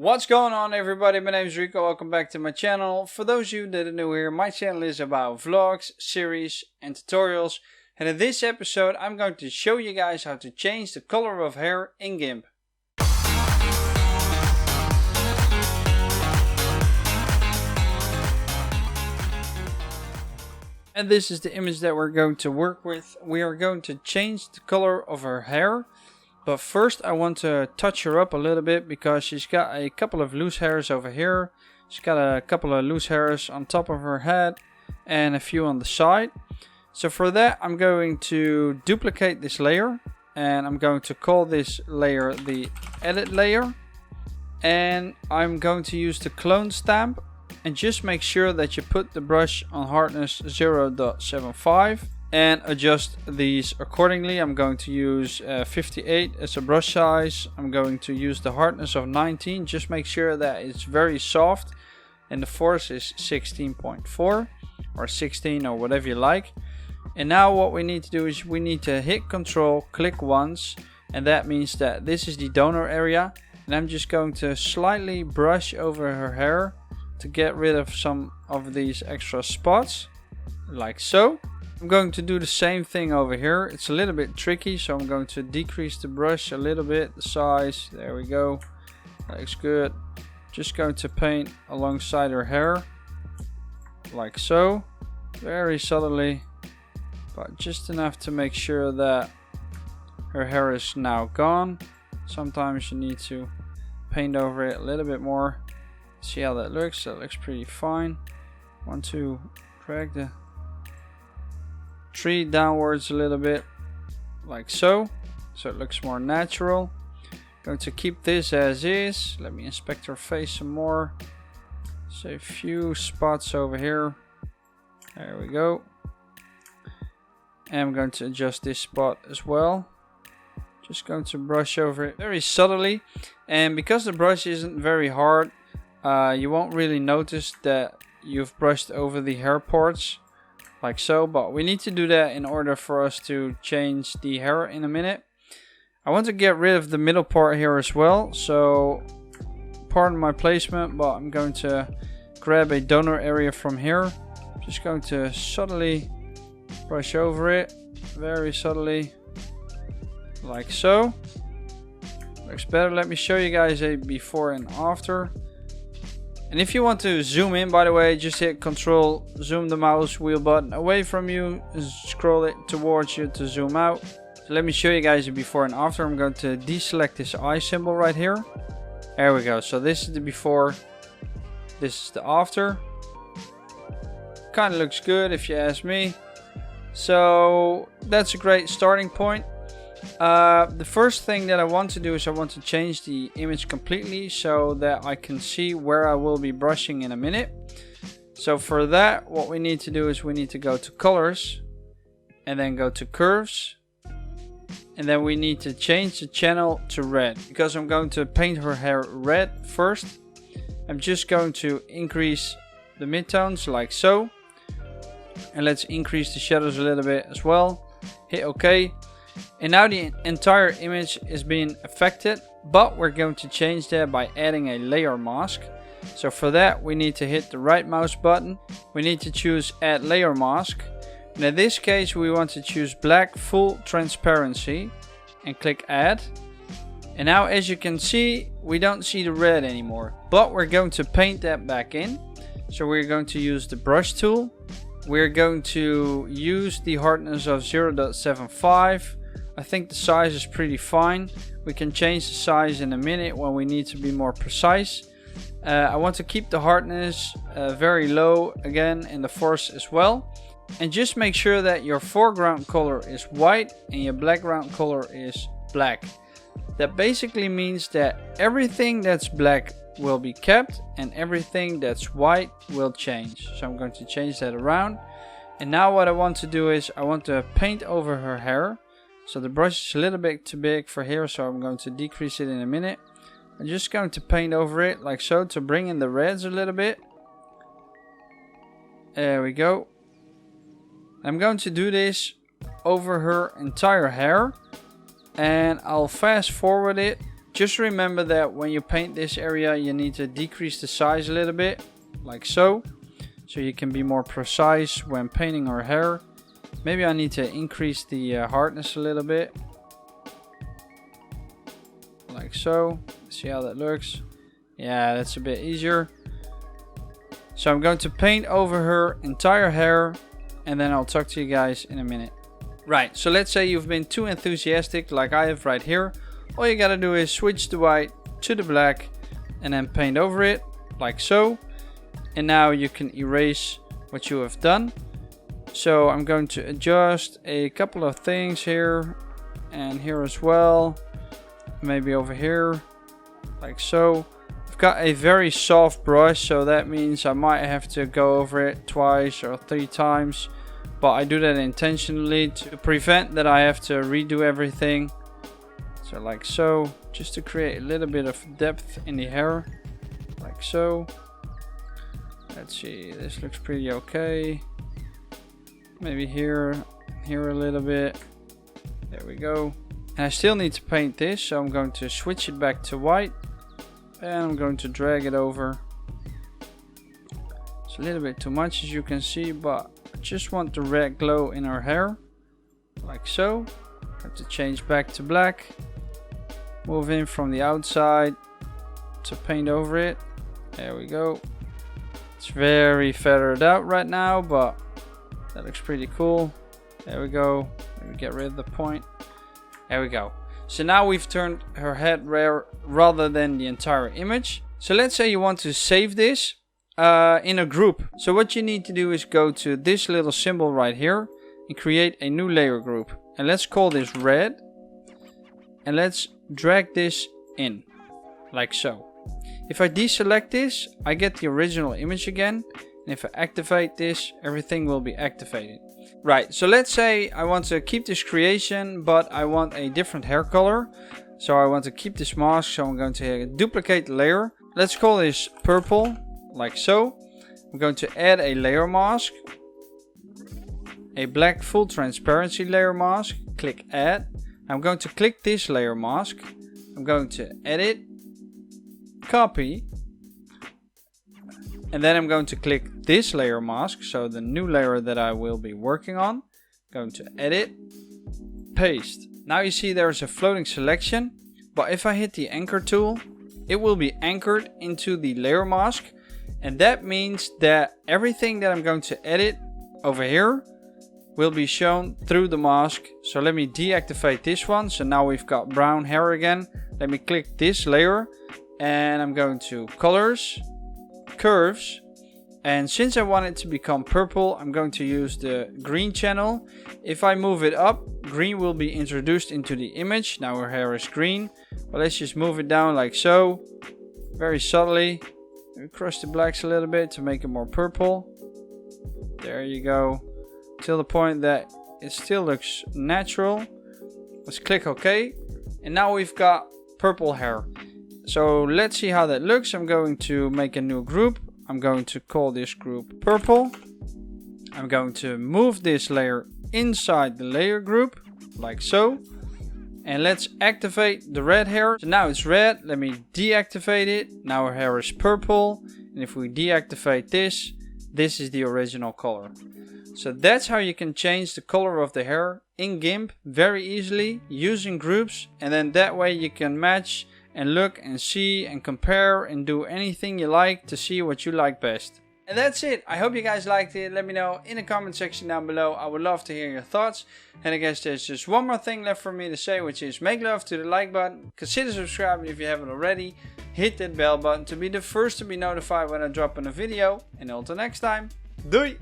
What's going on, everybody? My name is Rico. Welcome back to my channel. For those of you that are new here, my channel is about vlogs, series and tutorials. And in this episode I'm going to show you guys how to change the color of hair in GIMP. And this is the image that we're going to work with. We are going to change the color of her hair. But first I want to touch her up a little bit because she's got a couple of loose hairs over here. She's got a couple of loose hairs on top of her head and a few on the side. So for that I'm going to duplicate this layer and I'm going to call this layer the edit layer. And I'm going to use the clone stamp and just make sure that you put the brush on hardness 0.75. And adjust these accordingly. I'm going to use 58 as a brush size. I'm going to use the hardness of 19. Just make sure that it's very soft. And the force is 16.4 or 16 or whatever you like. And now what we need to do is we need to hit Control, click once. And that means that this is the donor area. And I'm just going to slightly brush over her hair to get rid of some of these extra spots. Like so. I'm going to do the same thing over here. It's a little bit tricky, so I'm going to decrease the brush a little bit, the size. There we go. That looks good. Just going to paint alongside her hair, like so. Very subtly, but just enough to make sure that her hair is now gone. Sometimes you need to paint over it a little bit more. See how that looks. That looks pretty fine. Want to drag the tree downwards a little bit, like so it looks more natural. Going to keep this as is. Let me inspect her face some more. So a few spots over here. There we go. And I'm going to adjust this spot as well. Just going to brush over it very subtly, and because the brush isn't very hard, you won't really notice that you've brushed over the hair parts. Like so, but we need to do that in order for us to change the hair in a minute. I want to get rid of the middle part here as well, so pardon my placement, but I'm going to grab a donor area from here. Just going to subtly brush over it, very subtly, like so. Looks better. Let me show you guys a before and after. And if you want to zoom in, by the way, just hit Control, zoom the mouse wheel button away from you, scroll it towards you to zoom out. So let me show you guys the before and after. I'm going to deselect this eye symbol right here. There we go. So this is the before, this is the after. Kind of looks good if you ask me. So that's a great starting point. The first thing that I want to do is I want to change the image completely so that I can see where I will be brushing in a minute. So for that, what we need to do is we need to go to colors and then go to curves, and then we need to change the channel to red because I'm going to paint her hair red first. I'm just going to increase the midtones like so, and let's increase the shadows a little bit as well. Hit OK. And now the entire image is being affected, but we're going to change that by adding a layer mask. So for that we need to hit the right mouse button. We need to choose add layer mask. And in this case we want to choose black full transparency and click add. And now as you can see, we don't see the red anymore, but we're going to paint that back in. So we're going to use the brush tool. We're going to use the hardness of 0.75. I think the size is pretty fine. We can change the size in a minute when we need to be more precise. I want to keep the hardness very low again, and the force as well. And just make sure that your foreground color is white and your background color is black. That basically means that everything that's black will be kept and everything that's white will change. So I'm going to change that around. And now what I want to do is I want to paint over her hair. So the brush is a little bit too big for here, so I'm going to decrease it in a minute. I'm just going to paint over it like so to bring in the reds a little bit. There we go. I'm going to do this over her entire hair, and I'll fast forward it Just remember that when you paint this area, you need to decrease the size a little bit, like so. So you can be more precise when painting her hair. Maybe I need to increase the hardness a little bit. Like so. See how that looks. Yeah, that's a bit easier. So I'm going to paint over her entire hair, and then I'll talk to you guys in a minute. Right, so let's say you've been too enthusiastic like I have right here. All you gotta do is switch the white to the black and then paint over it, like so. And now you can erase what you have done. So I'm going to adjust a couple of things here and here as well. Maybe over here, like so. I've got a very soft brush, so that means I might have to go over it twice or 3 times. But I do that intentionally to prevent that I have to redo everything. So like so, just to create a little bit of depth in the hair, like so. Let's see, this looks pretty okay. Maybe here a little bit. There we go. And I still need to paint this, so I'm going to switch it back to white. And I'm going to drag it over. It's a little bit too much, as you can see, but I just want the red glow in her hair, like so. Have to change back to black. Move in from the outside to paint over it. There we go. It's very feathered out right now, but that looks pretty cool. There we go. Let me get rid of the point. There we go. So now we've turned her head rare rather than the entire image. So let's say you want to save this in a group. So what you need to do is go to this little symbol right here and create a new layer group. And let's call this red. And let's drag this in, like so. If I deselect this, I get the original image again. And if I activate this, everything will be activated. Right, so let's say I want to keep this creation, but I want a different hair color. So I want to keep this mask, so I'm going to duplicate the layer. Let's call this purple, like so. I'm going to add a layer mask. A black full transparency layer mask. Click add. I'm going to click this layer mask. I'm going to edit, copy. And then I'm going to click this layer mask, so the new layer that I will be working on. Going to edit, paste. Now you see there's a floating selection, but if I hit the anchor tool, it will be anchored into the layer mask. And that means that everything that I'm going to edit over here will be shown through the mask. So let me deactivate this one. So now we've got brown hair again. Let me click this layer and I'm going to colors, curves, and since I want it to become purple, I'm going to use the green channel. If I move it up, green will be introduced into the image. Now her hair is green, but let's just move it down like so, very subtly. We crush the blacks a little bit to make it more purple. There you go, till the point that it still looks natural. Let's click OK, and now we've got purple hair. So let's see how that looks. I'm going to make a new group. I'm going to call this group purple. I'm going to move this layer inside the layer group, like so. And let's activate the red hair. So now it's red. Let me deactivate it. Now her hair is purple. And if we deactivate this, this is the original color. So that's how you can change the color of the hair in GIMP very easily using groups. And then that way you can match and look and see and compare and do anything you like to see what you like best. And that's it. I hope you guys liked it. Let me know in the comment section down below. I would love to hear your thoughts. And I guess there's just one more thing left for me to say, which is make love to the like button. Consider subscribing if you haven't already. Hit that bell button to be the first to be notified when I drop in a video. And until next time, doei!